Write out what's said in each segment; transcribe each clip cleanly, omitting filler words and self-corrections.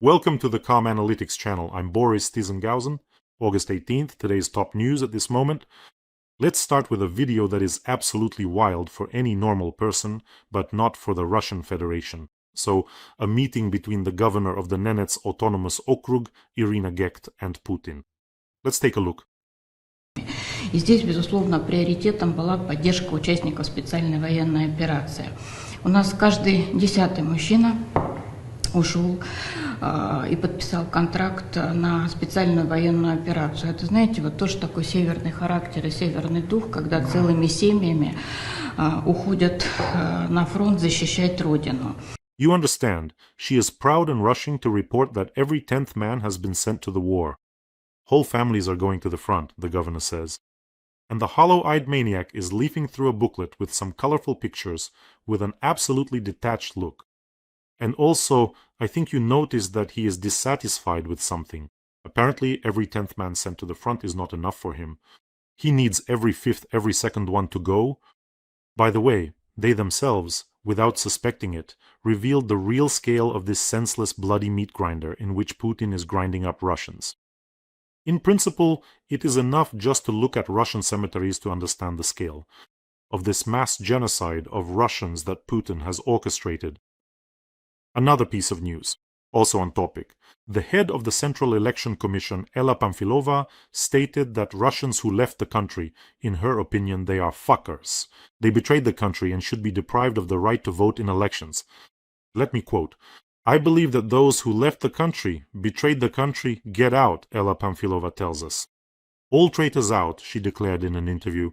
Welcome to the Calm Analytics channel. I'm Boris Tizengausen. August 18th, today's top news at this moment. Let's start with a video that is absolutely wild for any normal person, but not for the Russian Federation. So, a meeting between the governor of the Nenets Autonomous Okrug, Irina Gekt, and Putin. Let's take a look. И здесь, безусловно, приоритетом была поддержка участников специальной военной операции. У нас каждый 10-й мужчина ушел и подписал контракт на специальную военную операцию. Это, знаете, вот тоже такой северный характер и северный дух, когда целыми семьями уходят на фронт защищать родину. You understand, she is proud and rushing to report that every 10th man has been sent to the war. Whole families are going to the front, the governor says. And the hollow-eyed maniac is leafing through a booklet with some colorful pictures with an absolutely detached look. And also, I think you noticed that he is dissatisfied with something. Apparently, every 10th man sent to the front is not enough for him. He needs every 5th, every 2nd one to go. By the way, they themselves, without suspecting it, revealed the real scale of this senseless bloody meat grinder in which Putin is grinding up Russians. In principle, it is enough just to look at Russian cemeteries to understand the scale of this mass genocide of Russians that Putin has orchestrated. Another piece of news, also on topic. The head of the Central Election Commission, Ella Pamfilova, stated that Russians who left the country, in her opinion, they are fuckers. They betrayed the country and should be deprived of the right to vote in elections. Let me quote. I believe that those who left the country, betrayed the country, get out, Ella Pamfilova tells us. All traitors out, she declared in an interview.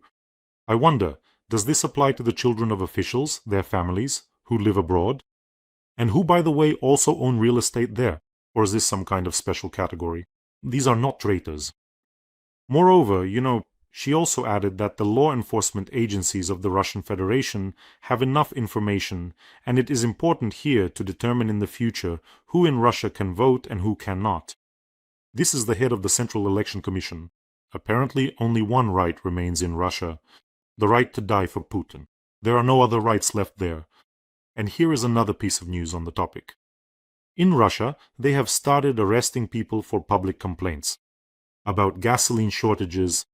I wonder, does this apply to the children of officials, their families, who live abroad? And who, by the way, also own real estate there? Or is this some kind of special category? These are not traitors. Moreover, she also added that the law enforcement agencies of the Russian Federation have enough information, and it is important here to determine in the future who in Russia can vote and who cannot. This is the head of the Central Election Commission. Apparently, only one right remains in Russia, the right to die for Putin. There are no other rights left there. And here is another piece of news on the topic. In Russia, they have started arresting people for public complaints about gasoline shortages.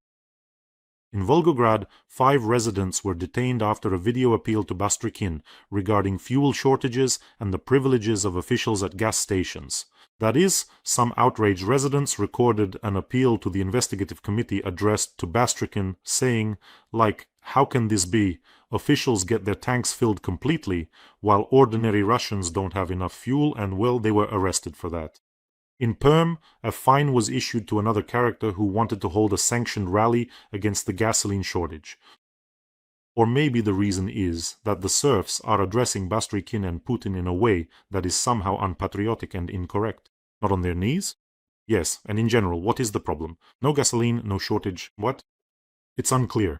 In Volgograd, 5 residents were detained after a video appeal to Bastrykin regarding fuel shortages and the privileges of officials at gas stations. That is, some outraged residents recorded an appeal to the investigative committee addressed to Bastrykin saying, like, how can this be? Officials get their tanks filled completely, while ordinary Russians don't have enough fuel, and well, they were arrested for that. In Perm, a fine was issued to another character who wanted to hold a sanctioned rally against the gasoline shortage. Or maybe the reason is that the serfs are addressing Bastrykin and Putin in a way that is somehow unpatriotic and incorrect. Not on their knees? Yes, and in general, what is the problem? No gasoline, no shortage, what? It's unclear.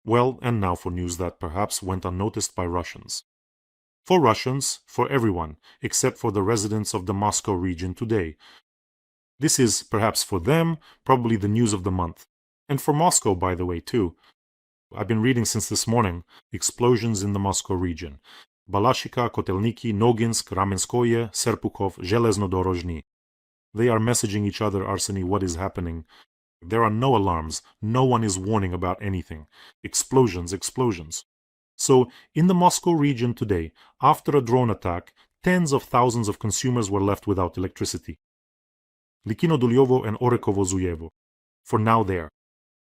Well, and now for news that perhaps went unnoticed by Russians. For Russians, for everyone, except for the residents of the Moscow region today. This is, perhaps for them, probably the news of the month. And for Moscow, by the way, too. I've been reading since this morning, explosions in the Moscow region. Balashika, Kotelniki, Noginsk, Ramenskoye, Serpukhov, Zheleznodorozhny. They are messaging each other, Arseny, what is happening. There are no alarms, no one is warning about anything. Explosions, explosions. So, in the Moscow region today, after a drone attack, tens of thousands of consumers were left without electricity. Likino Dulyovo and Orekovo Zuyevo. For now there.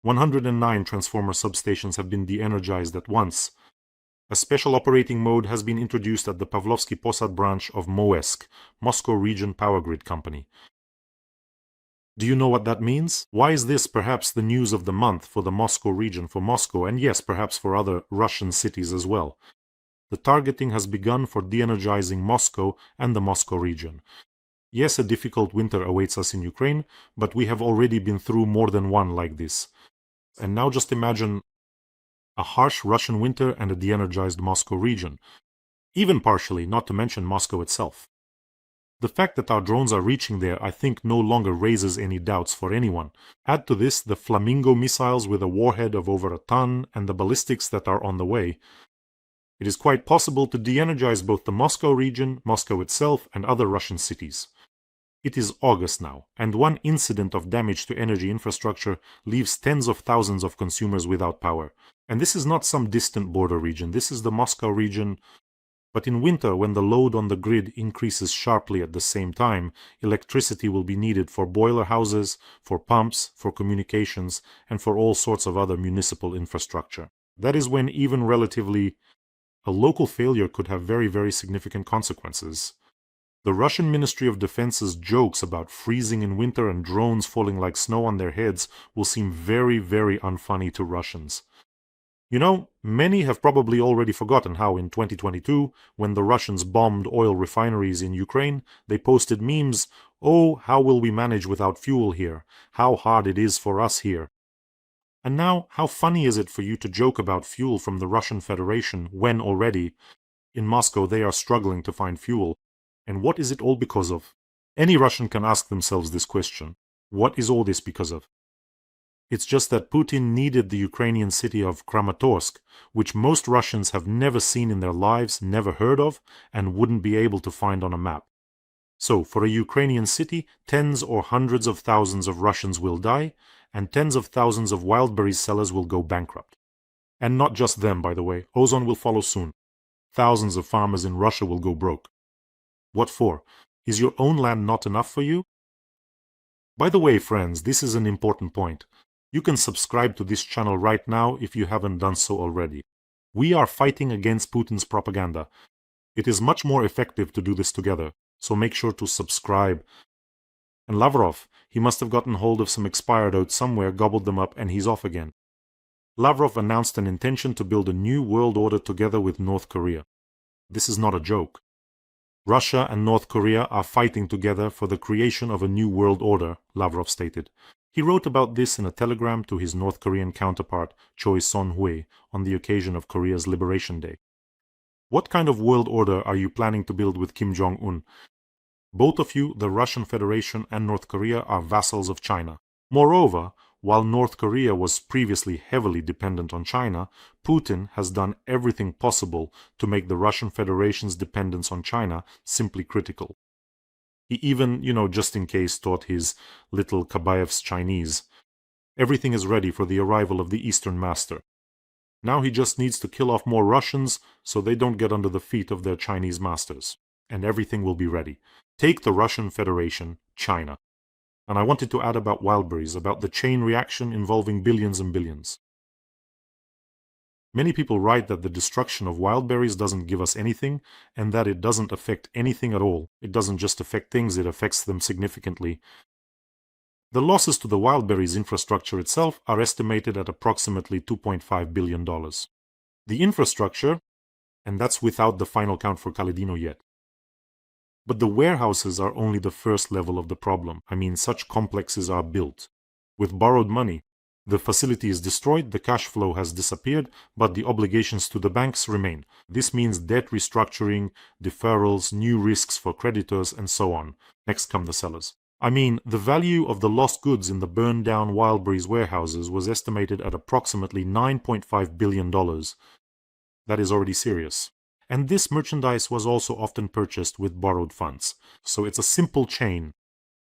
109 transformer substations have been de-energized at once. A special operating mode has been introduced at the Pavlovsky Posad branch of MOESK, Moscow Region Power Grid Company. Do you know what that means? Why is this perhaps the news of the month for the Moscow region, for Moscow, and yes, perhaps for other Russian cities as well? The targeting has begun for de-energizing Moscow and the Moscow region. Yes, a difficult winter awaits us in Ukraine, but we have already been through more than one like this. And now just imagine a harsh Russian winter and a de-energized Moscow region. Even partially, not to mention Moscow itself. The fact that our drones are reaching there, I think, no longer raises any doubts for anyone. Add to this the Flamingo missiles with a warhead of over a ton and the ballistics that are on the way. It is quite possible to de-energize both the Moscow region, Moscow itself, and other Russian cities. It is August now, and one incident of damage to energy infrastructure leaves tens of thousands of consumers without power. And this is not some distant border region, this is the Moscow region. But in winter, when the load on the grid increases sharply at the same time, electricity will be needed for boiler houses, for pumps, for communications, and for all sorts of other municipal infrastructure. That is when even relatively a local failure could have very, very significant consequences. The Russian Ministry of Defense's jokes about freezing in winter and drones falling like snow on their heads will seem very, very unfunny to Russians. You know, many have probably already forgotten how in 2022, when the Russians bombed oil refineries in Ukraine, they posted memes, "Oh, how will we manage without fuel here? How hard it is for us here." And now, how funny is it for you to joke about fuel from the Russian Federation when already, in Moscow, they are struggling to find fuel? And what is it all because of? Any Russian can ask themselves this question. What is all this because of? It's just that Putin needed the Ukrainian city of Kramatorsk, which most Russians have never seen in their lives, never heard of, and wouldn't be able to find on a map. So, for a Ukrainian city, tens or hundreds of thousands of Russians will die, and tens of thousands of Wildberries sellers will go bankrupt. And not just them, by the way. Ozone will follow soon. Thousands of farmers in Russia will go broke. What for? Is your own land not enough for you? By the way, friends, this is an important point. You can subscribe to this channel right now if you haven't done so already. We are fighting against Putin's propaganda. It is much more effective to do this together, so make sure to subscribe. And Lavrov, he must have gotten hold of some expired oats somewhere, gobbled them up, and he's off again. Lavrov announced an intention to build a new world order together with North Korea. This is not a joke. Russia and North Korea are fighting together for the creation of a new world order, Lavrov stated. He wrote about this in a telegram to his North Korean counterpart, Choi Son-hui, on the occasion of Korea's Liberation Day. What kind of world order are you planning to build with Kim Jong-un? Both of you, the Russian Federation and North Korea, are vassals of China. Moreover, while North Korea was previously heavily dependent on China, Putin has done everything possible to make the Russian Federation's dependence on China simply critical. He even, just in case, taught his little Kabayev's Chinese. Everything is ready for the arrival of the Eastern Master. Now he just needs to kill off more Russians so they don't get under the feet of their Chinese masters. And everything will be ready. Take the Russian Federation, China. And I wanted to add about Wildberries, about the chain reaction involving billions and billions. Many people write that the destruction of Wildberries doesn't give us anything, and that it doesn't affect anything at all. It doesn't just affect things, it affects them significantly. The losses to the Wildberries infrastructure itself are estimated at approximately $2.5 billion. The infrastructure, and that's without the final count for Kaledino yet. But the warehouses are only the first level of the problem. I mean, such complexes are built with borrowed money. The facility is destroyed, the cash flow has disappeared, but the obligations to the banks remain. This means debt restructuring, deferrals, new risks for creditors, and so on. Next come the sellers. I mean, the value of the lost goods in the burned down Wildberries warehouses was estimated at approximately $9.5 billion. That is already serious. And this merchandise was also often purchased with borrowed funds. So it's a simple chain.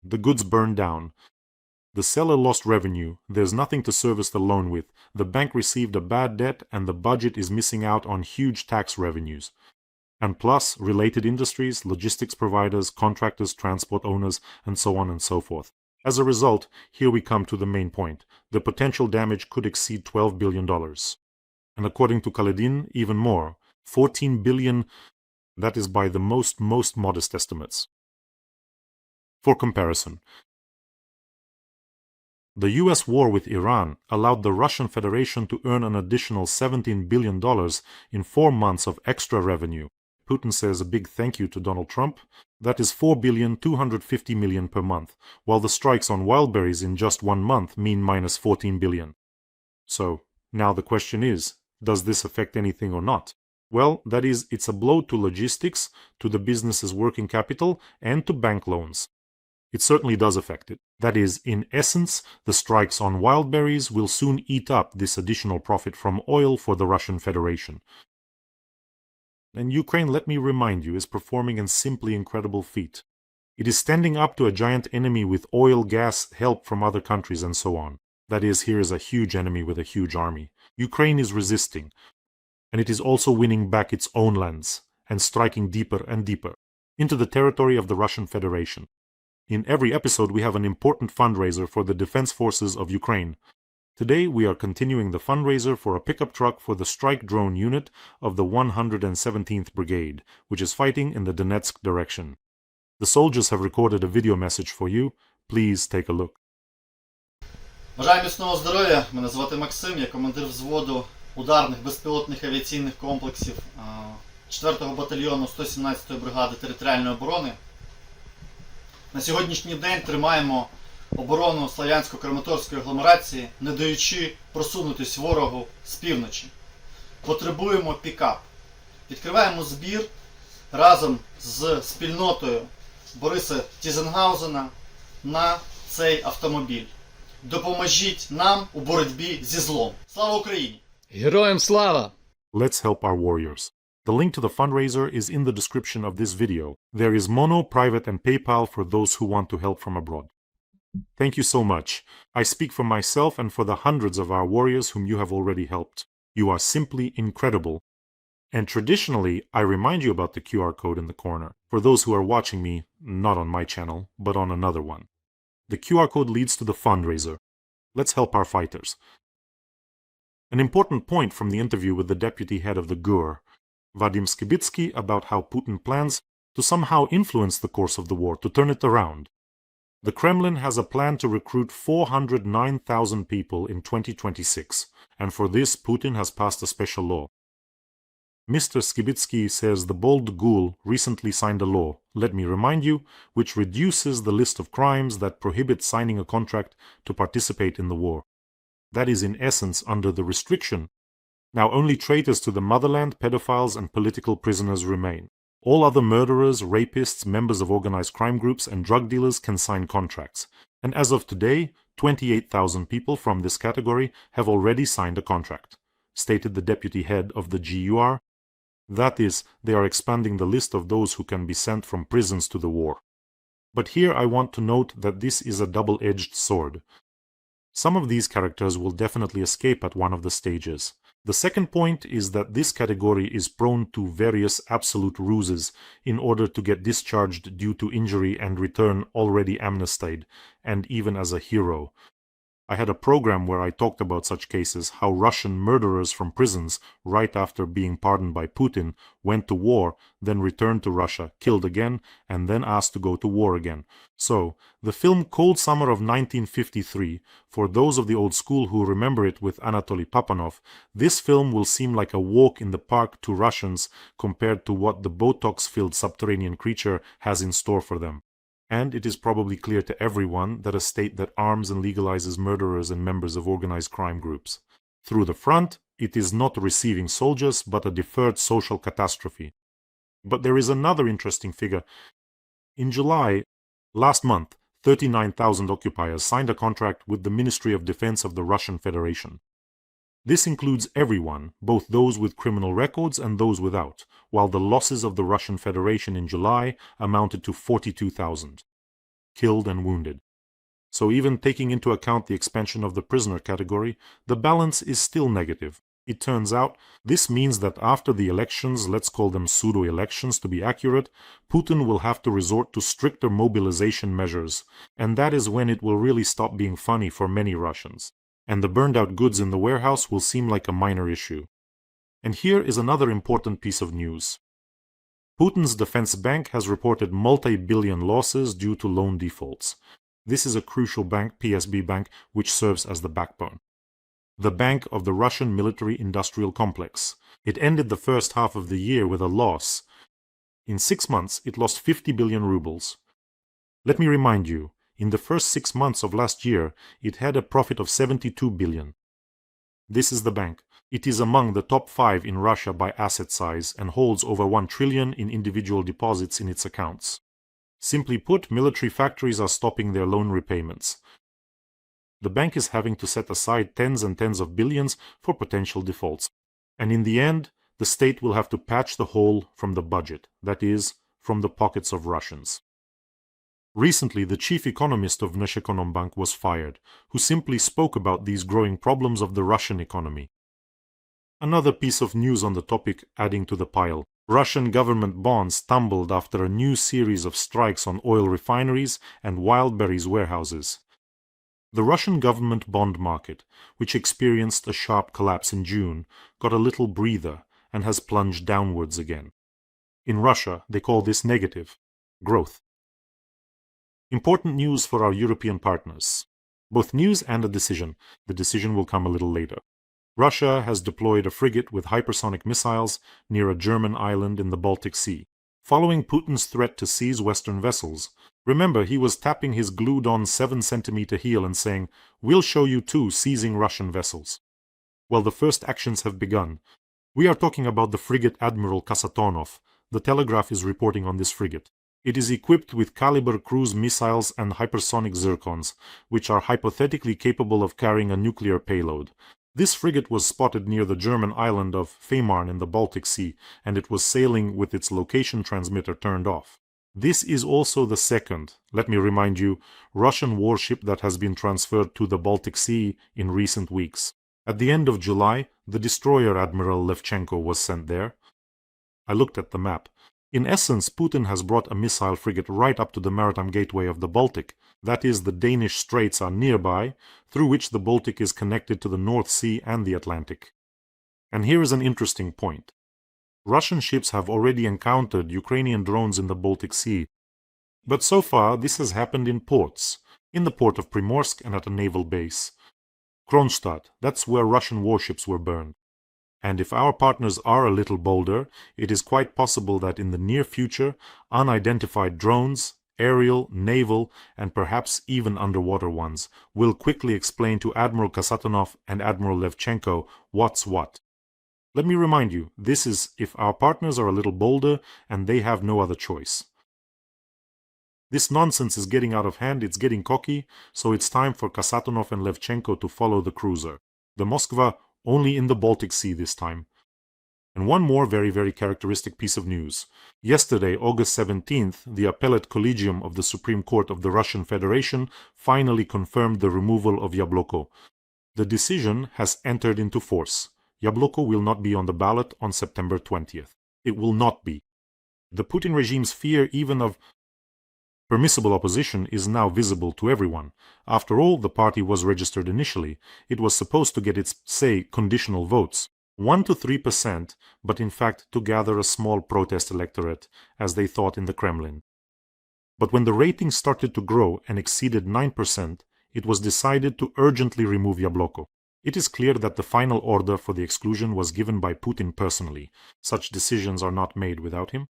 The goods burned down. The seller lost revenue. There's nothing to service the loan with. The bank received a bad debt and the budget is missing out on huge tax revenues. And plus, related industries, logistics providers, contractors, transport owners, and so on and so forth. As a result, here we come to the main point. The potential damage could exceed $12 billion. And according to Kaledin, even more. 14 billion, that is by the most modest estimates. For comparison, the US war with Iran allowed the Russian Federation to earn an additional $17 billion in 4 months of extra revenue. Putin says a big thank you to Donald Trump. That is $4.25 billion per month, while the strikes on Wildberries in just 1 month mean minus $14 billion. So, now the question is, does this affect anything or not? Well, that is, it's a blow to logistics, to the business's working capital, and to bank loans. It certainly does affect it. That is, in essence, the strikes on Wildberries will soon eat up this additional profit from oil for the Russian Federation. And Ukraine, let me remind you, is performing a simply incredible feat. It is standing up to a giant enemy with oil, gas, help from other countries, and so on. That is, here is a huge enemy with a huge army. Ukraine is resisting, and it is also winning back its own lands and striking deeper and deeper into the territory of the Russian Federation. In every episode, we have an important fundraiser for the defense forces of Ukraine. Today, we are continuing the fundraiser for a pickup truck for the strike drone unit of the 117th Brigade, which is fighting in the Donetsk direction. The soldiers have recorded a video message for you. Please take a look. Бажаю міцного здоров'я. Мене звати Максим, я командир взводу ударних безпілотних авіаційних комплексів 4-го батальйону 117-ї бригади територіальної оборони. На сьогоднішній день тримаємо оборону Слов'янсько-Краматорської агломерації, не даючи просунутись ворогу з півночі. Потребуємо пікап. Відкриваємо збір разом з спільнотою Бориса Тізенгаузена на цей автомобіль. Допоможіть нам у боротьбі зі злом. Слава Україні! Героям слава! Let's help our warriors. The link to the fundraiser is in the description of this video. There is Mono, Private, and PayPal for those who want to help from abroad. Thank you so much. I speak for myself and for the hundreds of our warriors whom you have already helped. You are simply incredible. And traditionally, I remind you about the QR code in the corner, for those who are watching me, not on my channel, but on another one. The QR code leads to the fundraiser. Let's help our fighters. An important point from the interview with the deputy head of the GUR, Vadim Skibitsky, about how Putin plans to somehow influence the course of the war, to turn it around. The Kremlin has a plan to recruit 409,000 people in 2026, and for this Putin has passed a special law. Mr. Skibitsky says the bold ghoul recently signed a law, let me remind you, which reduces the list of crimes that prohibit signing a contract to participate in the war. That is in essence under the restriction. Now only traitors to the motherland, pedophiles and political prisoners remain. All other murderers, rapists, members of organized crime groups and drug dealers can sign contracts. And as of today, 28,000 people from this category have already signed a contract, stated the deputy head of the GUR. That is, they are expanding the list of those who can be sent from prisons to the war. But here I want to note that this is a double-edged sword. Some of these characters will definitely escape at one of the stages. The second point is that this category is prone to various absolute ruses in order to get discharged due to injury and return already amnestied, and even as a hero. I had a program where I talked about such cases, how Russian murderers from prisons, right after being pardoned by Putin, went to war, then returned to Russia, killed again, and then asked to go to war again. So, the film Cold Summer of 1953, for those of the old school who remember it with Anatoly Papanov, this film will seem like a walk in the park to Russians compared to what the Botox-filled subterranean creature has in store for them. And it is probably clear to everyone that a state that arms and legalizes murderers and members of organized crime groups. Through the front, it is not receiving soldiers, but a deferred social catastrophe. But there is another interesting figure. In July, last month, 39,000 occupiers signed a contract with the Ministry of Defense of the Russian Federation. This includes everyone, both those with criminal records and those without, while the losses of the Russian Federation in July amounted to 42,000, killed and wounded. So even taking into account the expansion of the prisoner category, the balance is still negative. It turns out, this means that after the elections, let's call them pseudo-elections to be accurate, Putin will have to resort to stricter mobilization measures, and that is when it will really stop being funny for many Russians. And the burned-out goods in the warehouse will seem like a minor issue. And here is another important piece of news. Putin's defense bank has reported multi-billion losses due to loan defaults. This is a crucial bank, PSB Bank, which serves as the backbone. The bank of the Russian military-industrial complex. It ended the first half of the year with a loss. In 6 months, it lost 50 billion rubles. Let me remind you, in the first 6 months of last year, it had a profit of 72 billion. This is the bank. It is among the top 5 in Russia by asset size and holds over 1 trillion in individual deposits in its accounts. Simply put, military factories are stopping their loan repayments. The bank is having to set aside tens and tens of billions for potential defaults. And in the end, the state will have to patch the hole from the budget, that is, from the pockets of Russians. Recently, the chief economist of Bank was fired, who simply spoke about these growing problems of the Russian economy. Another piece of news on the topic adding to the pile. Russian government bonds tumbled after a new series of strikes on oil refineries and Wildberries warehouses. The Russian government bond market, which experienced a sharp collapse in June, got a little breather and has plunged downwards again. In Russia, they call this negative growth. Important news for our European partners. Both news and a decision. The decision will come a little later. Russia has deployed a frigate with hypersonic missiles near a German island in the Baltic Sea. Following Putin's threat to seize Western vessels, remember he was tapping his glued-on 7-centimeter heel and saying, "We'll show you too, seizing Russian vessels." Well, the first actions have begun. We are talking about the frigate Admiral Kasatonov. The Telegraph is reporting on this frigate. It is equipped with caliber cruise missiles and hypersonic zircons, which are hypothetically capable of carrying a nuclear payload. This frigate was spotted near the German island of Fehmarn in the Baltic Sea, and it was sailing with its location transmitter turned off. This is also the second, let me remind you, Russian warship that has been transferred to the Baltic Sea in recent weeks. At the end of July, the destroyer Admiral Levchenko was sent there. I looked at the map. In essence, Putin has brought a missile frigate right up to the maritime gateway of the Baltic. That is, the Danish straits are nearby, through which the Baltic is connected to the North Sea and the Atlantic. And here is an interesting point. Russian ships have already encountered Ukrainian drones in the Baltic Sea. But so far, this has happened in ports, in the port of Primorsk and at a naval base. Kronstadt, that's where Russian warships were burned. And if our partners are a little bolder, it is quite possible that in the near future, unidentified drones, aerial, naval, and perhaps even underwater ones, will quickly explain to Admiral Kasatonov and Admiral Levchenko what's what. Let me remind you, this is if our partners are a little bolder and they have no other choice. This nonsense is getting out of hand, it's getting cocky, so it's time for Kasatonov and Levchenko to follow the cruiser. The Moskva only in the Baltic Sea this time. And one more very characteristic piece of news. Yesterday, August 17th, the Appellate Collegium of the Supreme Court of the Russian Federation finally confirmed the removal of Yabloko. The decision has entered into force. Yabloko will not be on the ballot on September 20th. It will not be. The Putin regime's fear even of permissible opposition is now visible to everyone. After all, the party was registered initially. It was supposed to get its, say, conditional votes, 1 to 3%, but in fact to gather a small protest electorate, as they thought in the Kremlin. But when the ratings started to grow and exceeded 9%, it was decided to urgently remove Yabloko. It is clear that the final order for the exclusion was given by Putin personally. Such decisions are not made without him.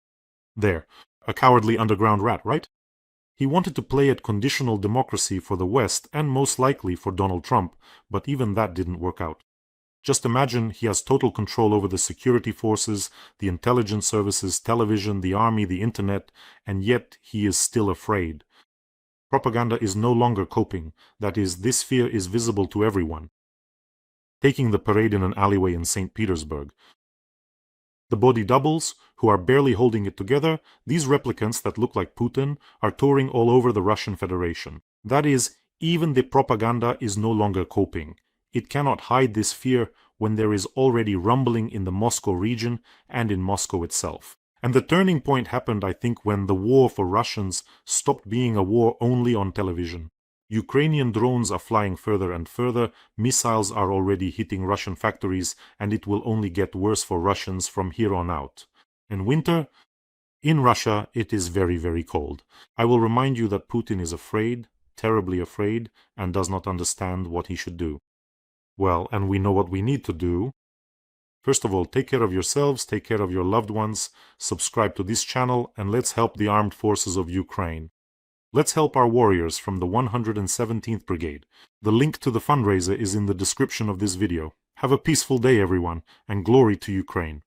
There, a cowardly underground rat, right? He wanted to play at conditional democracy for the West and most likely for Donald Trump, but even that didn't work out. Just imagine he has total control over the security forces, the intelligence services, television, the army, the internet, and yet he is still afraid. Propaganda is no longer coping, that is, this fear is visible to everyone. Taking the parade in an alleyway in St. Petersburg. The body doubles, who are barely holding it together, these replicants that look like Putin, are touring all over the Russian Federation. That is, even the propaganda is no longer coping. It cannot hide this fear when there is already rumbling in the Moscow region and in Moscow itself. And the turning point happened, I think, when the war for Russians stopped being a war only on television. Ukrainian drones are flying further and further, missiles are already hitting Russian factories, and it will only get worse for Russians from here on out. And winter? In Russia, it is very cold. I will remind you that Putin is afraid, terribly afraid, and does not understand what he should do. Well, and we know what we need to do. First of all, take care of yourselves, take care of your loved ones, subscribe to this channel, and let's help the armed forces of Ukraine. Let's help our warriors from the 117th Brigade. The link to the fundraiser is in the description of this video. Have a peaceful day, everyone, and glory to Ukraine.